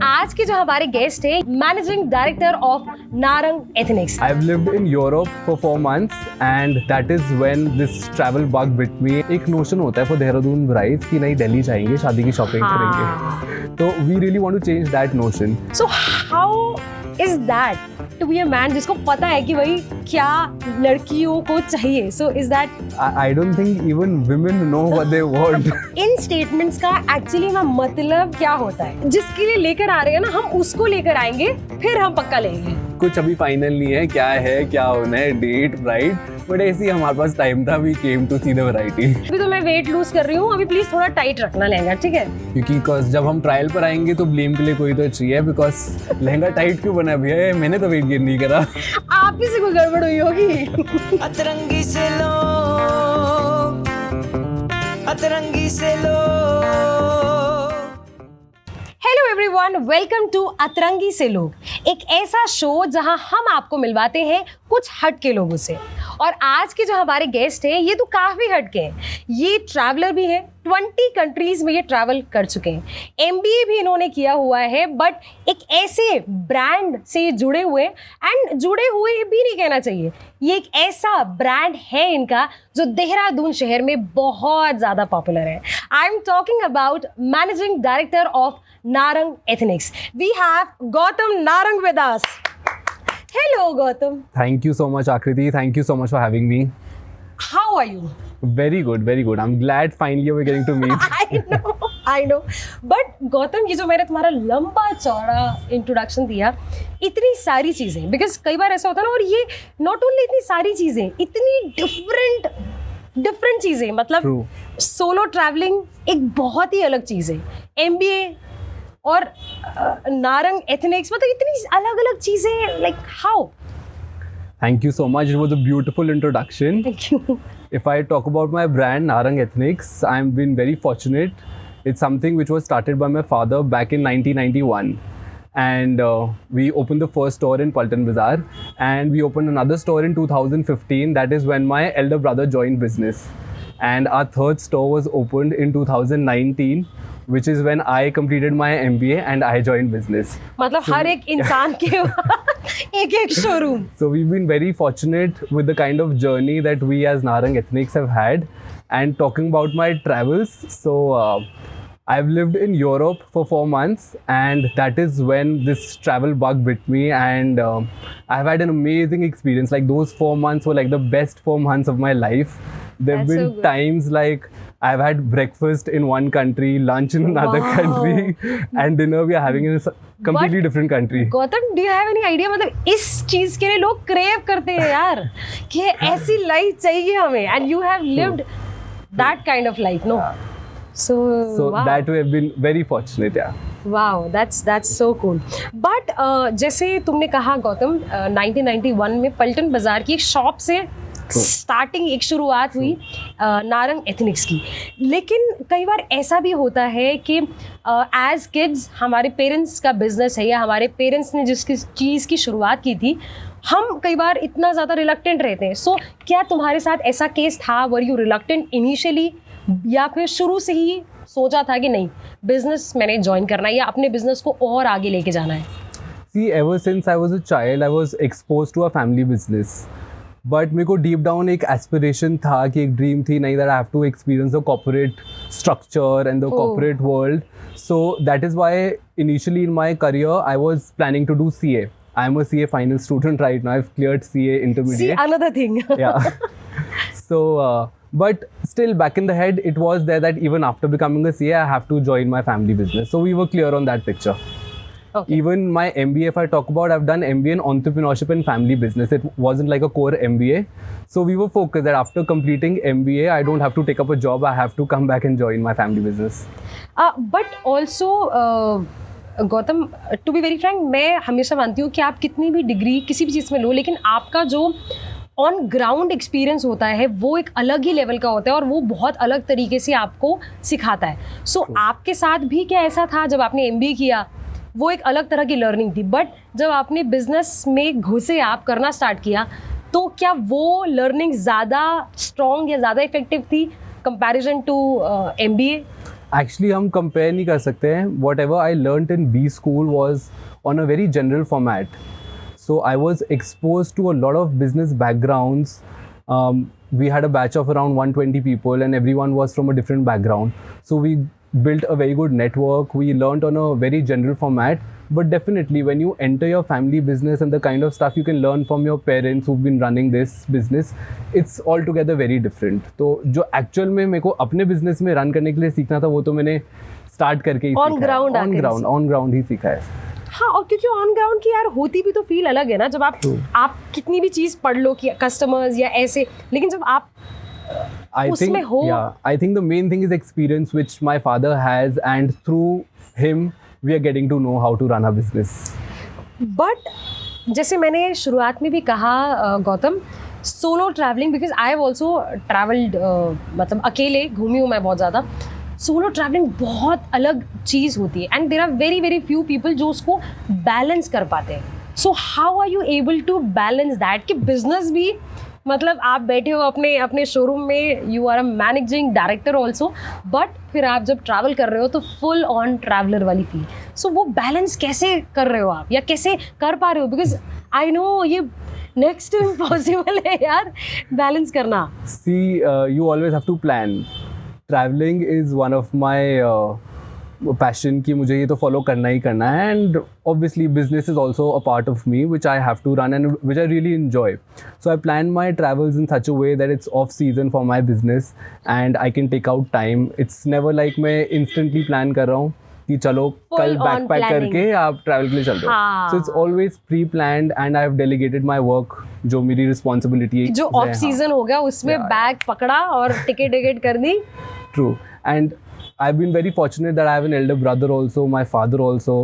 आज के जो हमारे गेस्ट है managing director of Narang ethnics. I've lived in Europe for 4 months and that is when this travel bug bit me. एक notion होता है for देहरादून ब्राइड्स कि नहीं दिल्ली जाएंगे शादी की शॉपिंग करेंगे, तो we really want to change that notion. So how is that to be a man जिसको पता है कि भाई क्या लड़कियों को चाहिए? So is that I don't think even women know what they want. In statements का एक्चुअली में मतलब क्या होता है? जिसके लिए लेकर आ रहे हैं ना, हम उसको लेकर आएंगे, फिर हम पक्का लेंगे। कुछ अभी फाइनल नहीं है, क्या होना है, डेट ब्राइड, बट ऐसे ही हमारे पास टाइम था, we came to see the variety. अभी तो मैं वेट लूज कर रही हूँ, अभी प्लीज थोड़ा टाइट रखना लहंगा, ठीक है? क्योंकि जब हम ट्रायल पर आएंगे तो ब्लेम के लिए कोई तो चाहिए, बिकॉज लहंगा टाइट क्यों बना भैया, मैंने तो वेट गेन नहीं करा। आप ही से कोई गड़बड़ हुई होगी। अतरंगी से लो, अतरंगी से लो। हेलो एवरीवन, वेलकम टू अतरंगी से लोग, एक ऐसा शो जहां हम आपको मिलवाते हैं कुछ हटके लोगों से। और आज के जो हमारे गेस्ट हैं ये तो काफ़ी हटके हैं, ये ट्रैवलर भी हैं, 20 कंट्रीज़ में ये ट्रैवल कर चुके हैं, MBA भी इन्होंने किया हुआ है, बट एक ऐसे ब्रांड से जुड़े हुए, एंड जुड़े हुए भी नहीं कहना चाहिए, ये एक ऐसा ब्रांड है इनका जो देहरादून शहर में बहुत ज़्यादा पॉपुलर है। I am talking about managing director of Narang Ethnics. We have Gautam Narang with us. Hello, Gautam. Thank you so much, Akriti. Thank you so much for having me. How are you? Very good, very good. I'm glad finally we're getting to meet. I know. But Gautam, ये जो मैंने तुम्हारा लंबा चौड़ा introduction दिया, इतनी सारी चीज़ें, बिकॉज कई बार ऐसा होता है ना, और ये नॉट ओनली इतनी सारी चीज़ें, इतनी डिफरेंट चीज़ें, मतलब सोलो ट्रैवलिंग एक बहुत ही अलग चीज़ है, MBA और नारंग एथनिक्स, मतलब इतनी अलग अलग चीजें, like how? Thank you so much. It was a beautiful introduction. Thank you. If I talk about my brand, Narang Ethnics, I've been very fortunate. It's something which was started by my father back in 1991. And we opened the first store in Paltan Bazaar. And we opened another store in 2015. That is when my elder brother joined business. And our third store was opened in 2019. Which is when I completed my MBA and I joined business. मतलब हर एक इंसान के एक showroom. So we've been very fortunate with the kind of journey that we as Narang Ethnics have had. And talking about my travels, so I've lived in Europe for 4 months, and that is when this travel bug bit me, and I've had an amazing experience. Like those 4 months were like the best 4 months of my life. There've That's been so good. times like I've had breakfast in one country, lunch in another Wow. country, and dinner we are having in a completely different country. Gautam, do you have any idea, मतलब इस चीज के लिए लोग crave करते हैं यार कि ऐसी लाइफ चाहिए हमें, and you have lived that kind of life, no? So that we have been very fortunate, yeah. Wow, that's so cool. But जैसे तुमने कहा गौतम, 1991 में पलटन बाजार की एक शॉप से स्टार्टिंग, एक शुरुआत हुई नारंग एथनिक्स की। लेकिन कई बार ऐसा भी होता है कि एज किड्स हमारे पेरेंट्स का बिजनेस है, या हमारे पेरेंट्स ने जिस चीज़ की शुरुआत की थी, हम कई बार इतना ज़्यादा रिलक्टेंट रहते हैं। सो क्या तुम्हारे साथ ऐसा केस था? वर यू रिलक्टेंट इनिशियली, या फिर शुरू से ही सोचा था कि नहीं, बिजनेस मैंने ज्वाइन करना है या अपने बिजनेस को और आगे लेके जाना है? See, ever since I was a child, I was exposed to a family business. But मेरे को डीप डाउन एक एस्पिरेशन था कि एक ड्रीम थी, नहीं, that I have to experience the corporate structure and the corporate world. So that is why initially in my career I was planning to do CA. I am a CA final student right now. I've cleared CA intermediate. See, another thing. Yeah. So, but still back in the head, it was there that even after becoming a CA, I have to join my family business. So we were clear on that picture. Okay. Even my MBA, if I talk about, I've done MBA in entrepreneurship and family business. It wasn't like a core MBA. So we were focused that after completing MBA, I don't have to take up a job. I have to come back and join my family business. But also, Gautam, to be very frank, मैं हमेशा मानती हूँ कि आप कितनी भी degree किसी भी चीज़ में लो, लेकिन आपका जो ऑन ग्राउंड एक्सपीरियंस होता है वो एक अलग ही लेवल का होता है, और वो बहुत अलग तरीके से आपको सिखाता है. सो आपके साथ भी क्या ऐसा था जब आपने MBA किया? वो एक अलग तरह की लर्निंग थी, बट जब आपने बिजनेस में घुसे, आप करना स्टार्ट किया, तो क्या वो लर्निंग ज़्यादा स्ट्रॉन्ग या ज़्यादा इफेक्टिव थी कंपैरिजन टू MBA? एक्चुअली हम कंपेयर नहीं कर सकते हैं. Whatever I learn in B school was on a very general format. So I was exposed to a lot of business backgrounds. We had a batch of around 120 people and everyone was from a different background. So we built a very good network. We learned on a very general format. But definitely when you enter your family business and the kind of stuff you can learn from your parents who've been running this business, it's altogether very different. तो जो actual में मेरे को अपने business में run करने के लिए सीखना था वो तो मैंने start करके ही On ground आके on ground ही सीखा है. हाँ, और क्योंकि ऑन ग्राउंड की यार होती भी तो फील अलग है ना, जब आप कितनी भी चीज पढ़ लो कि कस्टमर्स या ऐसे, लेकिन जब आप उसमें हो. I think the main thing is experience which my father has and through him we are getting to know how to run a business. But जैसे मैंने शुरुआत में भी कहा Gautam, solo travelling, because I have also travelled, मतलब अकेले घूमी हूँ मैं बहुत ज़्यादा. सोलो ट्रैवलिंग बहुत अलग चीज़ होती है and there are very very few people जो उसको बैलेंस कर पाते हैं. So how are you able to balance that कि बिजनेस भी, मतलब आप बैठे हो अपने अपने शोरूम में, you are a managing director also, but फिर आप जब ट्रैवल कर रहे हो तो फुल ऑन ट्रैवलर वाली फील. सो वो बैलेंस कैसे कर रहे हो आप, या कैसे कर पा रहे हो? बिकॉज आई नो ये नेक्स्ट इम्पॉसिबल है यार बैलेंस करना. See, you always have to plan. Traveling is one of my passion कि मुझे ये तो follow करना ही करना है, and obviously business is also a part of me which I have to run and which I really enjoy. So I plan my travels in such a way that it's off season for my business and I can take out time. It's never like मैं instantly plan कर रहा हूँ कि चलो कल backpack करके आप travel के लिए चल रहे हो. So it's always pre-planned and I have delegated my work जो मेरी responsibility जो ऑफ सीजन हो गया उसमें बैग पकड़ा और टिकट कर दी. True. And I've been very fortunate that I have an elder brother also, my father also,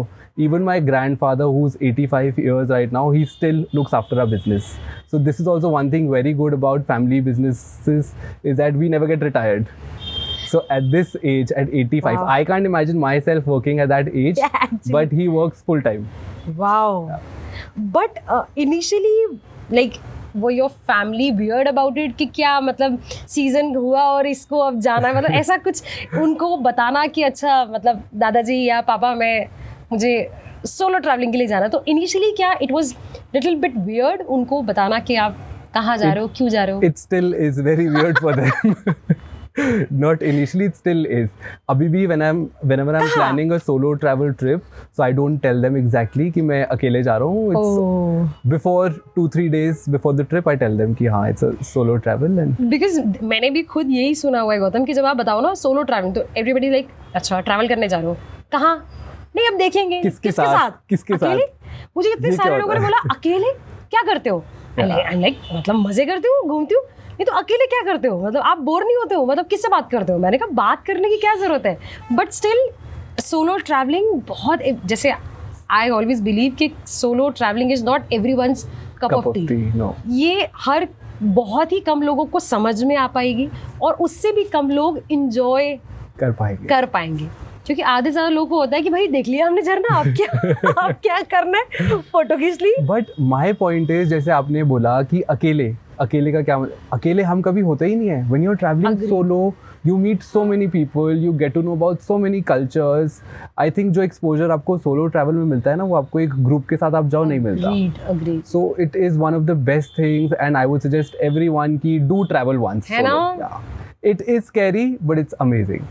even my grandfather who's 85 years right now, he still looks after our business. So this is also one thing very good about family businesses is that we never get retired. So at this age, at 85, Wow. I can't imagine myself working at that age, Yeah, actually. but he works full time. Wow. But initially, like, वो your family weird about it कि क्या मतलब season हुआ और इसको अब जाना है, मतलब ऐसा कुछ उनको बताना कि अच्छा मतलब दादाजी या पापा मुझे सोलो ट्रैवलिंग के लिए जाना है, तो इनिशियली क्या it was little bit weird उनको बताना कि आप कहाँ जा रहे हो, क्यों जा रहे हो? It still is very weird for them. Not initially, it still is. अभी भी whenever I'm planning a solo travel trip, so I don't tell them exactly कि मैं अकेले जा रहा हूँ. It's before 2-3 days before the trip, I tell them कि हाँ it's a solo travel and. Because मैंने भी खुद यही सुना हुआ है गौतम कि जब आप बताओ ना सोलो ट्रैवलिंग तो एवरीबडी लाइक अच्छा ट्रैवल करने जा रहे हो, कहाँ? नहीं अब देखेंगे किसके साथ? अकेले? मुझे कितने सारे लोगों ने बोला अकेले क्या करते हो? लाइक मतलब मजे करते हो, घूमती हूँ. नहीं तो अकेले क्या करते हो, मतलब आप बोर नहीं होते हो, मतलब किससे बात करते हो? मैंने कहा बात करने की क्या ज़रूरत है, बट स्टिल सोलो ट्रैवलिंग बहुत, जैसे आई ऑलवेज बिलीव कि solo travelling is not everyone's cup of T. No. ये हर बहुत ही कम लोगों को समझ में आ पाएगी और उससे भी कम लोग इंजॉय कर पाएंगे. क्योंकि आधे ज़्यादा लोगों को होता है कि भाई देख लिया हमने झरना, अब क्या करना है, फोटो खींच ली. बट माई पॉइंट इज जैसे आपने बोला कि अकेले का क्या, अकेले हम कभी होते ही नहीं है. When you are travelling solo you meet so many people, you get to know about so many cultures. I think जो एक्सपोजर आपको सोलो ट्रैवल में मिलता है ना वो आपको एक ग्रुप के साथ आप जाओ नहीं मिलता. Agreed. So it is one of the best things and I would suggest everyone की डू ट्रैवल वंस. है ना? It is scary, but it's amazing.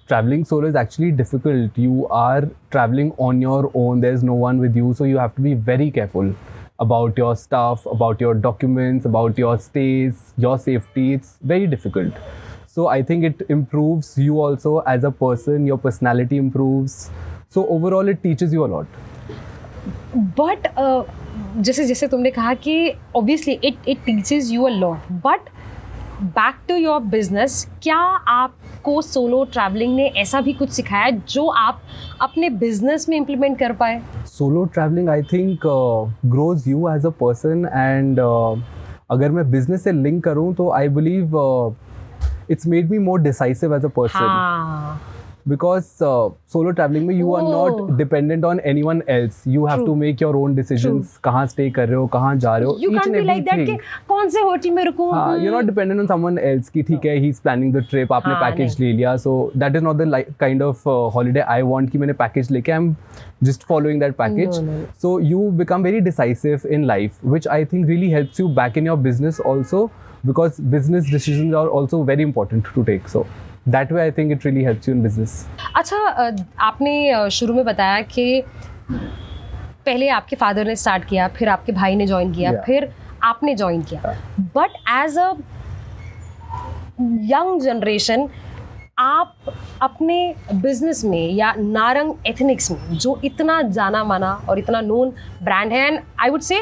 Traveling solo is actually difficult. You are traveling on your own. There's no one with you, so you have to be very careful about your stuff, about your documents, about your stays, your safety. It's very difficult. So I think it improves you also as a person. Your personality improves. So overall, it teaches you a lot. But जैसे जैसे तुमने कहा कि obviously it teaches you a lot. But back to your business, क्या आपको solo travelling ने ऐसा भी कुछ सिखाया जो आप अपने बिजनेस में इम्प्लीमेंट कर पाए? Solo travelling I think grows you as a person and अगर मैं बिजनेस से लिंक करूँ तो I believe it's made me more decisive as a person. because solo traveling में you are not Oh. dependent on anyone else. You have True. to make your own decisions. कहाँ stay कर रहे हो, कहाँ जा रहे हो, You each can't and be like that कि everything. कौन से होटल में रुकूं. हाँ, you're not dependent on someone else कि ठीक है he's planning the trip, आपने हाँ, package ले लिया, so that is not the kind of holiday I want कि मैंने package लेके I'm just following that package. No. So you become very decisive in life, which I think really helps you back in your business also, because business decisions are also very important to take. So that way I think it really helps you in business. अच्छा, आपने शुरू में बताया कि पहले आपके father ने start किया, फिर आपके भाई ने ज्वाइन किया, Yeah. फिर आपने ज्वाइन किया. But as a young generation आप अपने बिजनेस में या नारंग एथनिक्स में जो इतना जाना माना और इतना नोन ब्रांड है, and I would say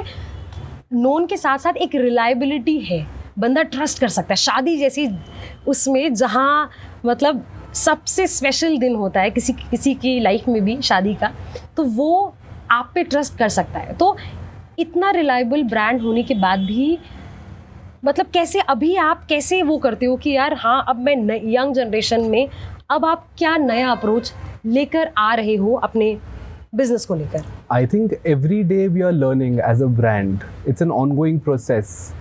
known के साथ साथ एक रिलायबिलिटी है, बंदा ट्रस्ट कर सकता है. शादी जैसी उसमें जहाँ मतलब सबसे स्पेशल दिन होता है किसी की लाइफ में भी शादी का, तो वो आप पे ट्रस्ट कर सकता है. तो इतना रिलायबल ब्रांड होने के बाद भी मतलब कैसे अभी आप कैसे वो करते हो कि यार हाँ अब मैं यंग जनरेशन में अब आप क्या नया अप्रोच लेकर आ रहे हो अपने बिजनेस को लेकर? I think every day we are learning as a brand. It's an ongoing process.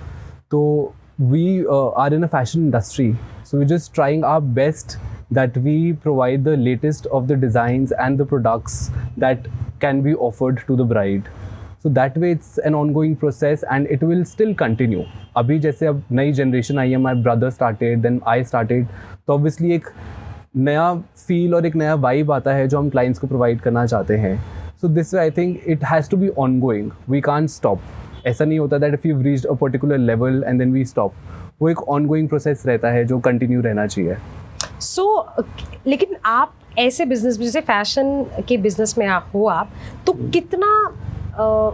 So we are in a fashion industry. So we're just trying our best that we provide the latest of the designs and the products that can be offered to the bride. So that way it's an ongoing process and it will still continue. अभी जैसे अब नई generation आई है, my brother started, then I started. तो obviously एक नया feel और एक नया vibe आता है जो हम clients को provide करना चाहते हैं. So this way I think it has to be ongoing. We can't stop. ऐसा नहीं होता that if you've reached a particular level and then we stop. वो एक ongoing process रहता है जो continue रहना चाहिए. सो लेकिन आप ऐसे बिजनेस जैसे फैशन के बिजनेस में हो आप, तो कितना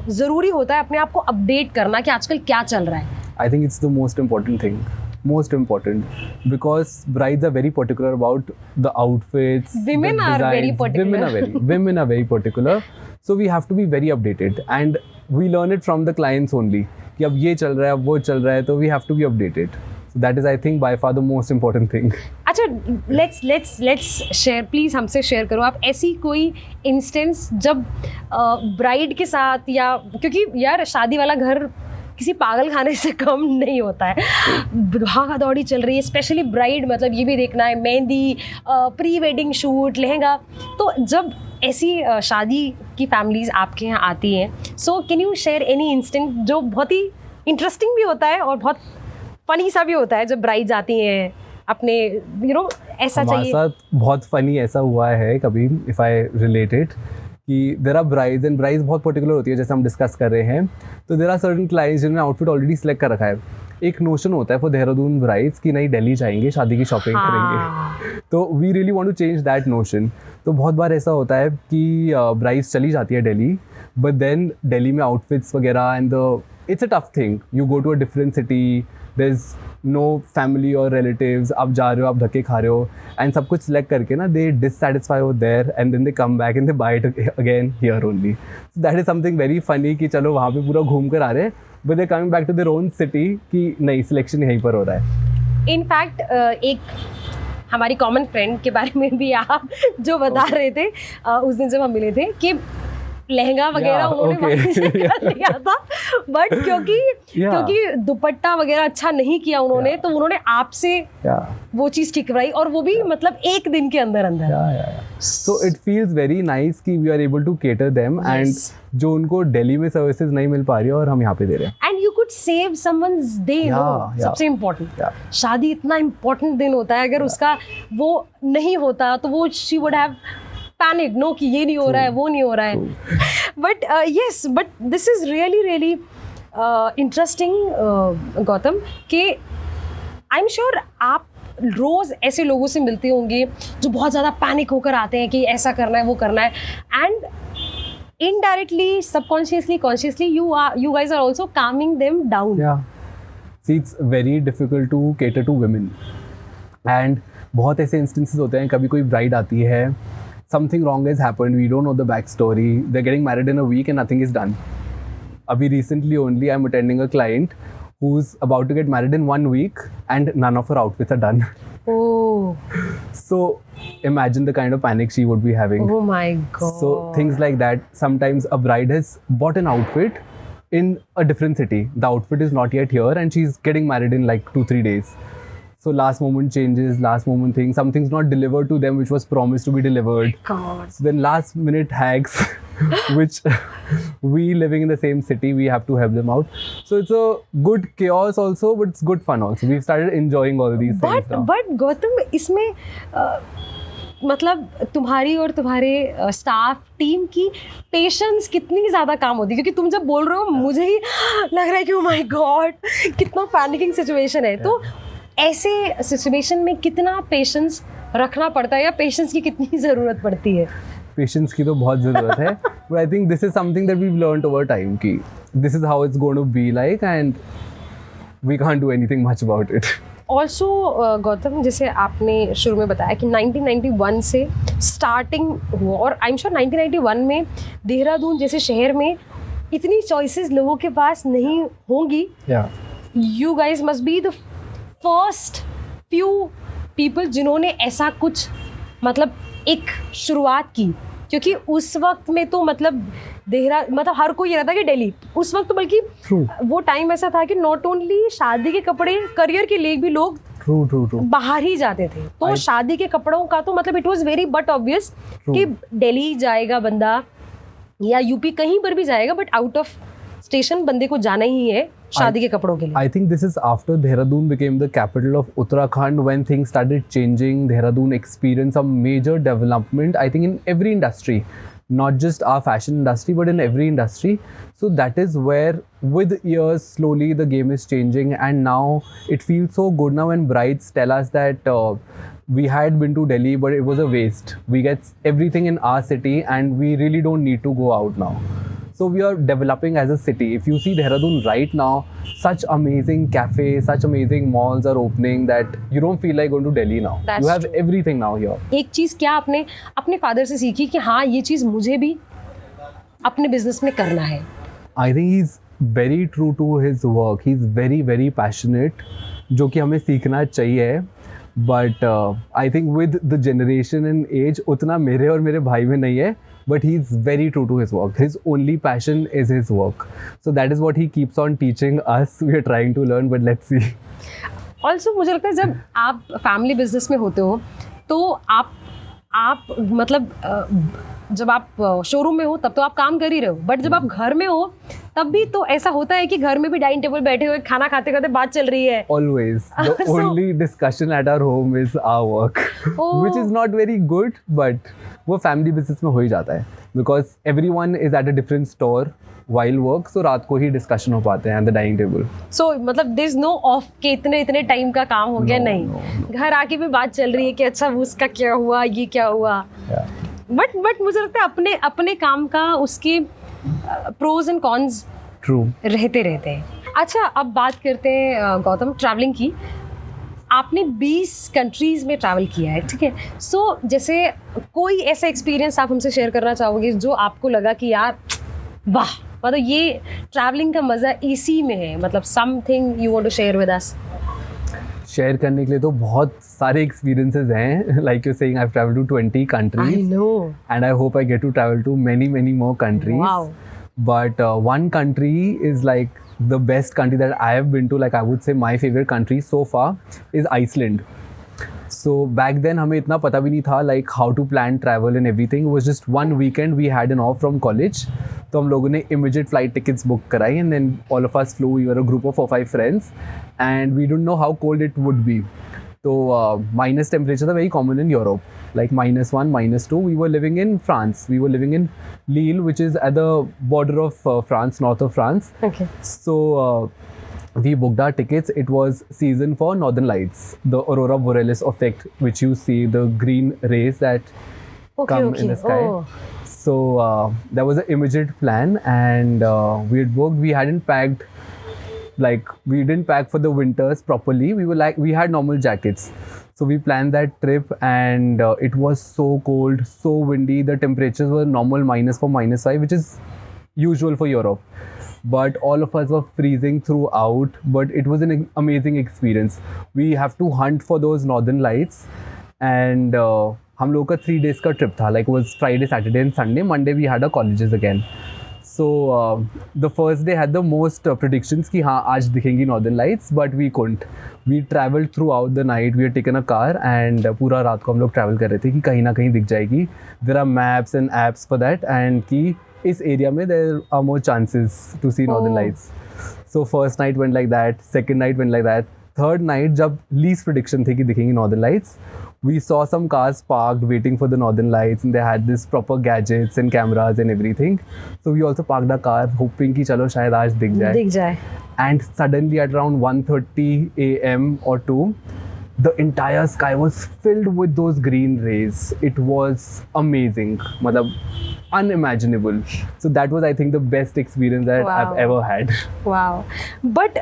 ज़रूरी होता है अपने आप को अपडेट करना कि आजकल क्या चल रहा है? I think it's the most important thing. Most important, because brides are very particular about the outfits. Women the are very designs. particular. Women are very particular. So we have to be very updated, and we learn it from the clients only. कि अब ये चल रहा है, अब वो चल रहा है, तो we have to be updated. So that is, I think, by far the most important thing. अच्छा, लेट्स शेयर, प्लीज़ हमसे शेयर करो आप ऐसी कोई इंस्टेंस जब ब्राइड के साथ, या क्योंकि यार शादी वाला घर किसी पागल खाने से कम नहीं होता है, भागा दौड़ी चल रही है, स्पेशली ब्राइड, मतलब ये भी देखना है mehndi, pre wedding shoot, lehenga. तो जब ऐसी शादी की फैमिलीज आपके यहाँ आती हैं, so can you share any instant जो बहुत ही इंटरेस्टिंग भी होता है और बहुत फनी सा भी होता है जब ब्राइड्स आती हैं अपने ऐसा हमारे चाहिए? साथ बहुत फनी ऐसा हुआ है कभी, इफ़ आई रिलेट इट, कि there are brides and brides बहुत पर्टिकुलर होती है, जैसे हम डिस्कस कर रहे हैं. तो देर आर सर्टन क्लाइंट्स जिन्होंने आउटफिट ऑलरेडी सेलेक्ट कर रखा है. एक नोशन होता है फॉर देहरादून ब्राइड्स कि नहीं दिल्ली जाएंगे, शादी की शॉपिंग करेंगे. तो we really want to change that notion. तो बहुत बार ऐसा होता है कि ब्राइड्स चली जाती है दिल्ली, बट देन दिल्ली में आउटफिट्स वगैरह and it's a tough thing. You go to a different city, there is no family और रिलेटिव्स, आप जा रहे हो, आप धक्के खा रहे हो, एंड सब कुछ सेलेक्ट करके ना they dissatisfy over there and then they come back and they buy it again here only. So that is something very funny कि चलो वहाँ पे पूरा घूम कर आ रहे हैं, but they coming back to their own city कि नहीं, सिलेक्शन यहीं पर हो रहा है. इनफैक्ट एक हमारी कॉमन फ्रेंड के बारे में भी आप जो बता रहे थे उस दिन जब हम मिले थे कि लहंगा वगैरह उन्होंने वहीं से कर लिया था, बट क्योंकि दुपट्टा वगैरह अच्छा नहीं किया उन्होंने, तो उन्होंने आपसे वो चीज़ टिकवाई, और वो भी मतलब एक दिन के अंदर अंदर. So it feels very nice कि we are able to cater them, and जो उनको दिल्ली में सर्विसेज नहीं मिल पा रही है और हम यहाँ पे दे रहे हैं. And you could save someone's day. सबसे इम्पोर्टेंट, शादी इतना इम्पोर्टेंट दिन होता है, अगर उसका वो नहीं होता तो वो she would have panic, no कि ये नहीं हो रहा है, वो नहीं हो रहा है. But yes, but this is really really interesting Gautam, कि आई एम श्योर आप रोज़ ऐसे लोगों से मिलते होंगे जो बहुत ज़्यादा पैनिक होकर आते हैं कि ऐसा करना है, वो करना है, and indirectly, subconsciously, consciously, you guys are also calming them down. Yeah. See, it's very difficult to cater to women. And बहुत ऐसे instances होते हैं, कभी कोई bride आती है, something wrong has happened, we don't know the backstory, they're getting married in a week and nothing is done. Abhi recently only I'm attending a client who's about to get married in 1 week and none of her outfits are done. Oh, So imagine the kind of panic she would be having. oh my God. So things like that. Sometimes a bride has bought an outfit in a different city. The outfit is not yet here and she's getting married in like 2-3 days. So last moment changes, last moment things. Something's not delivered to them which was promised to be delivered. God. So then last minute hacks, which we living in the same city, we have to help them out. So it's a good chaos also, but it's good fun also. We've started enjoying all these things now. But Gautam इसमें मतलब तुम्हारी और तुम्हारे staff team की patience कितनी ज़्यादा काम होती है, क्योंकि तुम जब बोल रहे हो मुझे ही लग रहा है कि ओ माय गॉड कितना पैनिकिंग सिचुएशन है. तो ऐसे सिचुएशन में कितना पेशेंस रखना पड़ता है या पेशेंस की कितनी ज़रूरत पड़ती है? पेशेंस की तो बहुत ज़रूरत है, but I think this is something that we've learned over time कि this is how it's going to be like and we can't do anything much about it. Also Gautam, जैसे आपने शुरू में बताया कि 1991 से स्टार्टिंग हुआ और आई एम श्योर 1991 में देहरादून जैसे शहर में इतनी चॉइसेस लोगों के पास नहीं होंगी. Yeah. You guys must be the first few people जिन्होंने ऐसा कुछ मतलब एक शुरुआत की, क्योंकि उस वक्त में तो मतलब मतलब हर कोई ये रहता कि दिल्ली उस वक्त तो बल्कि True. वो टाइम ऐसा था कि नॉट ओनली शादी के कपड़े, करियर के लिए भी लोग True. बाहर ही जाते थे. तो शादी के कपड़ों का तो मतलब it was very but obvious कि दिल्ली जाएगा बंदा या यूपी कहीं पर भी जाएगा, बट आउट ऑफ स्टेशन बंदे को जाना ही है शादी के कपड़ों के लिए. I think this is after Dehradun became the capital of Uttarakhand when things started changing. Dehradun experienced some major development, I think, in every industry, not just our fashion industry, but in every industry. So that is where, with years, slowly the game is changing, and now it feels so good now when brides tell us that we had been to Delhi, but it was a waste. We get everything in our city, and we really don't need to go out now. So we are developing as a city. If you see Dehradun right now, such amazing cafes, such amazing malls are opening that you don't feel like going to Delhi now. That's you have true. everything now here. एक चीज़ क्या आपने अपने father से सीखी कि हाँ ये चीज़ मुझे भी अपने बिजनेस में करना है? I think he's very true to his work. He's very passionate, जो कि हमें सीखना चाहिए. But I think with the generation and age, उतना मेरे और मेरे भाई में नहीं है. But he's very true to his work. His only passion is his work. So that is what he keeps on teaching us. We are trying to learn, but let's see. Also मुझे लगता है जब आप family business में होते हो तो आप मतलब जब आप शोरूम में हो तब तो आप काम कर ही रहे हो, बट जब आप घर में हो तब भी तो ऐसा होता है कि घर में भी डाइनिंग टेबल बैठे हुए खाना खाते खाते बात चल रही है. Always. The So- only discussion at our home is our work. Oh. Which is not very good, but वो family business में हो ही जाता है. Because everyone is at a different store while work, so रात को ही discussion हो पाते हैं at the dining table. सो मतलब देयर इज नो ऑफ कि इतने टाइम का काम हो गया. No, नहीं, no. घर आके भी बात चल रही है कि अच्छा वो उसका क्या हुआ, ये क्या हुआ. Yeah. बट मुझे लगता है अपने काम का उसके प्रोज एंड कॉन्स True. रहते हैं. अच्छा, अब बात करते हैं गौतम ट्रैवलिंग की. आपने 20 कंट्रीज़ में ट्रैवल किया है, ठीक है. सो जैसे कोई ऐसा एक्सपीरियंस आप हमसे शेयर करना चाहोगे जो आपको लगा कि यार वाह, मतलब ये ट्रैवलिंग का मज़ा इसी में है, मतलब something you want to share with us? Share करने के लिए तो बहुत सारे एक्सपीरियंसेस हैं. Like you saying, I have travelled to 20 countries. No. And I hope I get to travel to many more countries. Wow. But one country is like the best country that I have been to. Like I would say my favorite country so far is Iceland. So back then हमें इतना पता भी नहीं था like how to plan travel and everything. It was just one weekend we had an off from college. तो हम लोगों ने immediate flight tickets book कराई and then all of us flew. We were a group of 4-5 friends and we didn't know how cold it would be. So minus temperatures are very common in Europe, like -1, -2. We were living in France. We were living in Lille, which is at the border of France, north of France. Okay. So we booked our tickets. It was season for Northern Lights, the Aurora Borealis effect, which you see, the green rays that come in the sky. Oh. So that was an immediate plan, and we had booked. We hadn't packed. Like we didn't pack for the winters properly. We were like, we had normal jackets. So we planned that trip and it was so cold, so windy. The temperatures were normal -4, -5, which is usual for Europe. but all of us were freezing throughout. But it was an amazing experience. We have to hunt for those northern lights, and हम लोग का 3 days का trip था. Like it was Friday, Saturday, and Sunday. Monday we had our colleges again. So the first day had the most predictions कि हाँ आज दिखेंगी northern lights, but we couldn't. We traveled throughout the night. We had taken a car and पूरा रात को हम लोग travel कर रहे थे कि कहीं ना कहीं दिख जाएगी. There are maps and apps for that, and कि इस area में there are more chances to see northern lights. So first night went like that. Second night went like that. Third night जब least prediction थी कि दिखेंगी northern lights, we saw some cars parked waiting for the northern lights, and they had this proper gadgets and cameras and everything. So we also parked our car hoping कि चलो शायद आज दिख जाए. And suddenly at around 1:30 a.m. or 2, the entire sky was filled with those green rays. It was amazing, मतलब unimaginable. So that was, I think, the best experience that Wow. I've ever had. Wow. But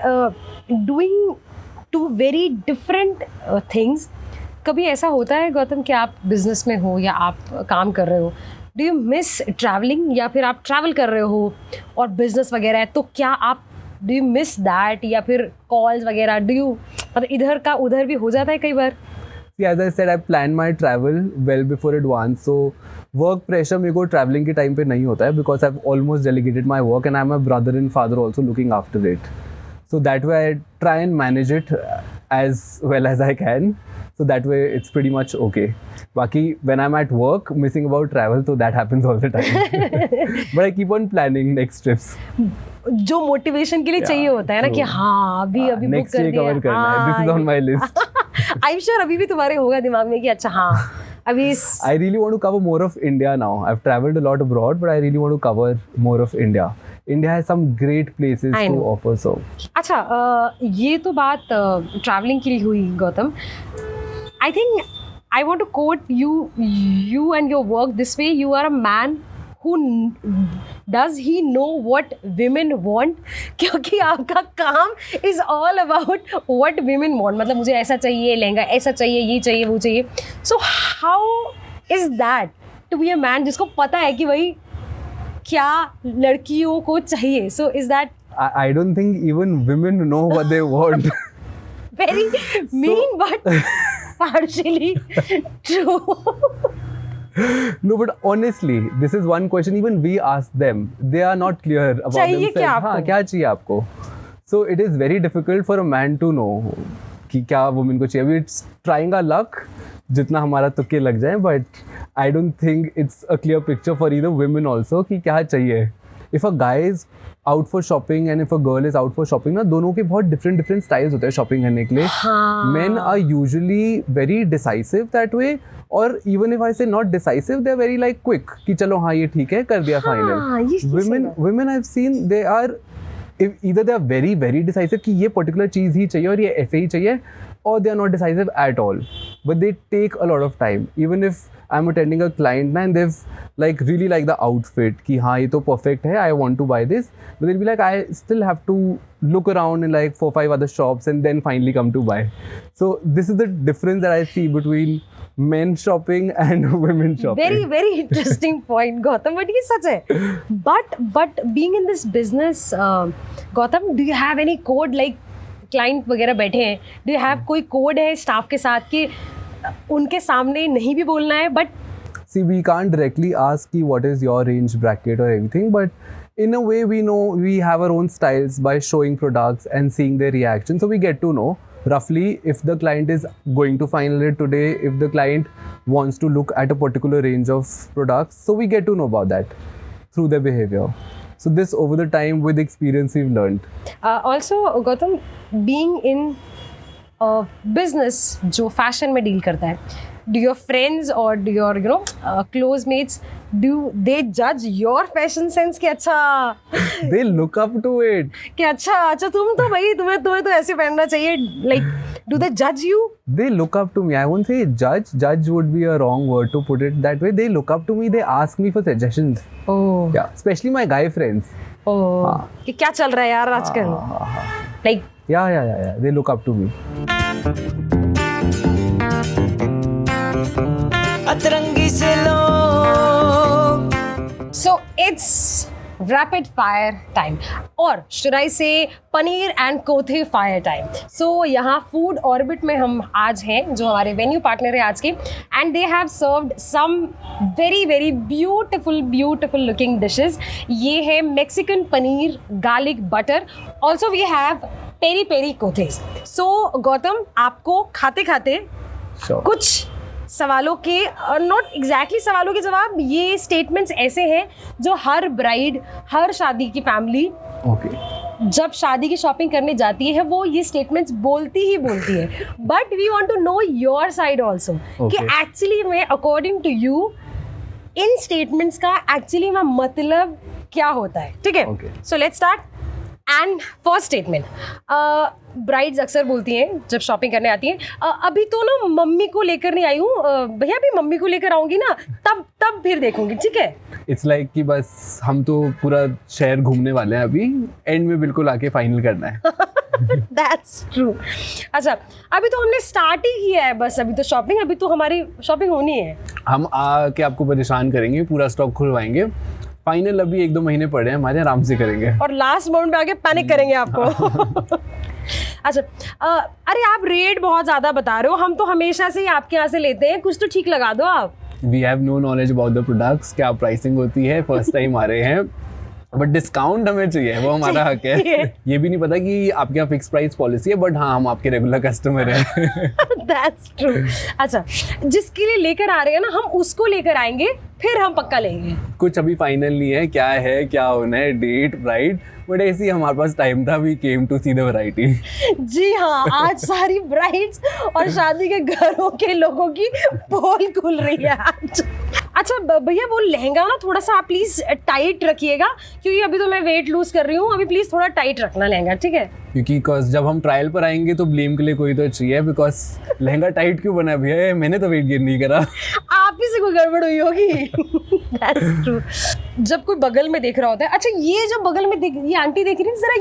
doing two very different things, कभी ऐसा होता है गौतम कि आप business में हो या आप काम कर रहे हो, डू यू मिस ट्रैवलिंग, या फिर आप ट्रैवल कर रहे हो और बिजनेस वगैरह है, तो क्या आप डू यू मिस दैट, या फिर कॉल्स वगैरह डू यू, मतलब इधर का उधर भी हो जाता है कई बार? See, as I said, I plan my travel well before advance. So work pressure मेरे को traveling के time पे नहीं होता है because I've almost delegated my work and I'm a brother and father also looking after it. So that way I try and manage it as well as I can. So that way it's pretty much okay. Baki, when I'm at work, missing about travel, so that happens all the time. But I keep on planning next trips. जो motivation के लिए चाहिए होता है ना कि हाँ अभी बुक Next कर year दिया, cover करना है. This is on my list. I am sure अभी भी तुम्हारे होगा दिमाग में कि अच्छा हाँ अभी I really want to cover more of India now. I've traveled a lot abroad, but I really want to cover more of India. India has some great places I to know. offer. So अच्छा ये तो बात travelling की हुई Gautam. I think I want to quote you and your work this way. You are a man who does he know what women want, क्योंकि आपका काम is all about what women want. मतलब मुझे ऐसा चाहिए, लहंगा ऐसा चाहिए, ये चाहिए, वो चाहिए. So how is that to be a man जिसको पता है कि भाई क्या लड़कियों को चाहिए? So is that I don't think even women know what they want. very mean but partially true? No, but honestly, this is one question even we ask them. They are not clear about चाहिए themselves. क्या आपको? हाँ, क्या चाहिए आपको? So it is very difficult for a man to know कि क्या woman को चाहिए. It's trying our luck जितना हमारा तुक्के लग जाए, but I don't think it's a clear picture for either women also कि क्या चाहिए. If a guy is out for shopping and if a girl is out for shopping, ना दोनों के बहुत different styles होते हैं shopping करने के लिए. हाँ. Men are usually very decisive that way, or even if I say not decisive, they're very like quick कि चलो हाँ ये ठीक है कर दिया हाँ, final. ये सही बात. Women I've seen they are either they are very decisive कि ये particular चीज़ ही चाहिए और ये ऐसे ही चाहिए, or they are not decisive at all, but they take a lot of time. Even if I'm attending a client and they've like really like the outfit कि हाँ ये तो perfect है, I want to buy this, but they'll be like I still have to look around in like 4-5 other shops and then finally come to buy. So this is the difference that I see between men shopping and women shopping. very interesting point Gautam, but ये सच है. But being in this business Gautam, do you have any code like client वगैरह बैठे हैं, do you have कोई code है staff के साथ कि उनके सामने नहीं भी बोलना है, but See, we can't directly ask ki what is your range bracket or everything, but in a way we know we have our own styles by showing products and seeing their reaction. So we get to know roughly if the client is going to final it today, if the client wants to look at a particular range of products. So we get to know about that through their behavior. So this over the time with experience we've learned. also Gautam, being in business जो fashion में deal करता है, do your friends or do your close mates, do they judge your fashion sense कि अच्छा They look up to it. कि अच्छा तुम तो भाई तुम्हें तो ऐसे पहनना चाहिए, like do they judge you? They look up to me. I won't say judge. Judge would be a wrong word to put it that way. They look up to me. They ask me for suggestions. Oh. Yeah, especially my guy friends. Oh. हाँ. कि क्या चल रहा है यार आजकल? Like Yeah. They look up to me. अतरंगी से लो. so it's rapid fire time, और शुड आई से पनीर एंड कोथे फायर टाइम। सो यहाँ फूड ऑर्बिट में हम आज हैं, जो हमारे वेन्यू पार्टनर है आज के, and they have served some very very beautiful looking dishes. ये है Mexican paneer garlic butter, also we have peri peri कोथेस। सो गौतम, आपको खाते खाते Sure. कुछ सवालों के, नॉट एग्जैक्टली सवालों के जवाब, ये स्टेटमेंट्स ऐसे हैं जो हर ब्राइड, हर शादी की फैमिली Okay. जब शादी की शॉपिंग करने जाती है वो ये स्टेटमेंट्स बोलती है, but we want to know your side also कि Okay. एक्चुअली में अकॉर्डिंग टू यू इन स्टेटमेंट्स का एक्चुअली में मतलब क्या होता है, ठीक है? Okay. So let's start. And first statement, brides अक्सर बोलती हैं जब शॉपिंग करने आती हैं, अभी तो ना मम्मी को लेकर नहीं आई हूँ, भैया अभी मम्मी को लेकर आऊँगी ना, तब फिर देखूंगी, ठीक है? इट्स लाइक कि बस हम तो पूरा शहर घूमने वाले हैं, अभी एंड में बिल्कुल आके फाइनल करना है। That's true. अच्छा, अभी तो हमने स्टार्ट ही किया है, बस अभी तो शॉपिंग, अभी तो हमारी शॉपिंग होनी है। हम आके आपको परेशान करेंगे, पूरा स्टॉक खुलवाएंगे। फाइनल अभी 1-2 महीने पड़े हैं हमारे, आराम से करेंगे। और लास्ट मोमेंट में आके पैनिक करेंगे आपको। अच्छा, अरे आप रेट बहुत ज़्यादा बता रहे हो, हम तो हमेशा से ही आपके यहाँ से लेते हैं, कुछ तो ठीक लगा दो आप। We have no knowledge about the products, क्या प्राइसिंग होती है, फर्स्ट टाइम आ रहे हैं, बट डिस्काउंट हमें चाहिए, वो हमारा हक है। ये भी नहीं पता कि आपके यहाँ फिक्स प्राइस पॉलिसी है, बट हाँ हम आपके रेगुलर कस्टमर हैं। That's true. अच्छा, जिसके लिए लेकर आ रहे हैं ना, हम उसको लेकर आएंगे, फिर हम पक्का लेंगे। कुछ अभी फाइनल नहीं है, क्या होना है, डेट राइट, बट ऐसे ही हमारे पास टाइम था, we came to see the variety. जी हाँ, आज सारी ब्राइड्स और शादी के घरों के लोगों की पोल खुल रही है आज। अच्छा भैया, वो लहंगा ना थोड़ा सा आप प्लीज टाइट रखिएगा, क्योंकि अभी तो मैं वेट लूज कर रही हूँ, अभी प्लीज थोड़ा टाइट रखना लहंगा, ठीक है? क्योंकि जब हम ट्रायल पर आएंगे तो ब्लेम के लिए कोई तो चाहिए, बिकॉज लहंगा टाइट क्यों बना भैया, मैंने तो वेट गेन नहीं करा। आप ही से कोई गड़बड़ हुई होगी। That's true. जब कोई बगल में देख रहा होता है, अच्छा ये जो बगल में ये आंटी देख रही है, जरा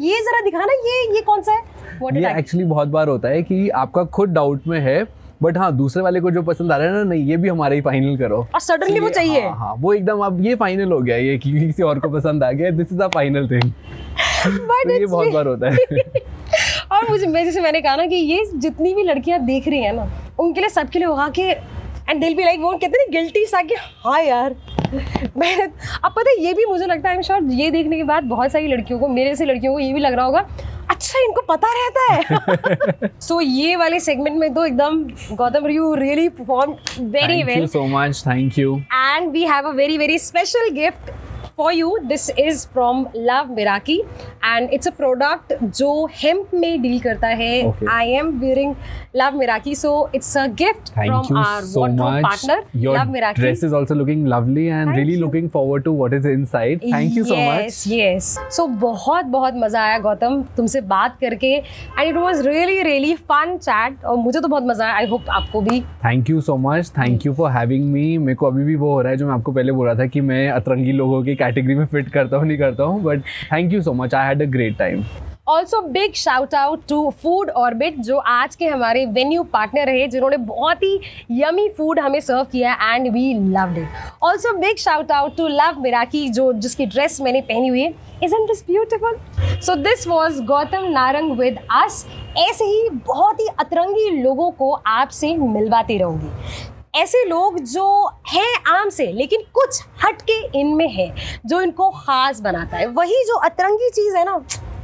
ये जरा दिखाना, ये कौन सा है? What did ये I- एक्चुअली बहुत बार होता है कि आपका खुद डाउट में है, बट हाँ दूसरे वाले को जो पसंद आ रहा है ना, नहीं ये भी हमारा ही फाइनल करो, और सडनली वो चाहिए। हाँ वो एकदम अब ये फाइनल हो गया, ये किसी और को पसंद आ गया, this is a final thing. But तो ये it's बहुत बार होता है। और जैसे मैंने कहा ना कि ये जितनी भी लड़कियां देख रही हैं ना, उनके लिए, सबके लिए होगा कि एंड दिल भी लाइक, वो कहते हैं ना गिल्टी सा कि हाँ यार मैं, अब पता है ये भी मुझे लगता है, आई एम श्योर ये देखने के बाद बहुत सारी लड़कियों को, मेरे से लड़कियों को ये भी लग रहा होगा, अच्छा इनको पता रहता है। सो ये वाले सेगमेंट में तो एकदम Gautam, you really perform very thank you well, so much, thank you. and we have a very very special gift for you. This is from Love Miraki and it's a product जो hemp में deal करता है। Okay. I am wearing Love Miraki, so it's a gift Thank from you our so wardrobe much. partner Your Love Miraki. dress is also looking lovely and Thank really you. looking forward to what is inside. Thank you so much. Yes. So बहुत मजा आया गौतम तुमसे बात करके, and it was really fun chat, और मुझे तो बहुत मजा आया, I hope आपको भी। Thank you so much, thank you for having me. मेरे को अभी भी वो हो रहा है जो मैं आपको पहले बोल रहा था कि मैं अतरंगी लोगों की कैटेगरी में फिट करता हूँ नहीं करता हूँ, but thank you so much, I had a great time. Also big shout out to Food Orbit, जो आज के हमारे वेन्यू पार्टनर रहे, जिन्होंने बहुत ही यमी फूड हमें सर्व किया and we loved it. Also big shout out to love Miraki, जिसकी ड्रेस मैंने पहनी हुई है। Isn't this beautiful? So this was Gautam Narang with us। ऐसे ही बहुत ही अतरंगी लोगों को आपसे मिलवाती रहूंगी, ऐसे लोग जो हैं आम से लेकिन कुछ हटके इनमें है, जो इनको खास बनाता है, वही जो अतरंगी चीज़ है ना,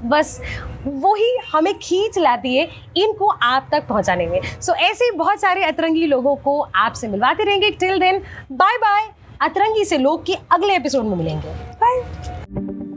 बस वही हमें खींच लाती है इनको आप तक पहुंचाने में। सो ऐसे ही बहुत सारे अतरंगी लोगों को आपसे मिलवाते रहेंगे। टिल देन बाय बाय, अतरंगी से लोग के अगले एपिसोड में मिलेंगे। बाय।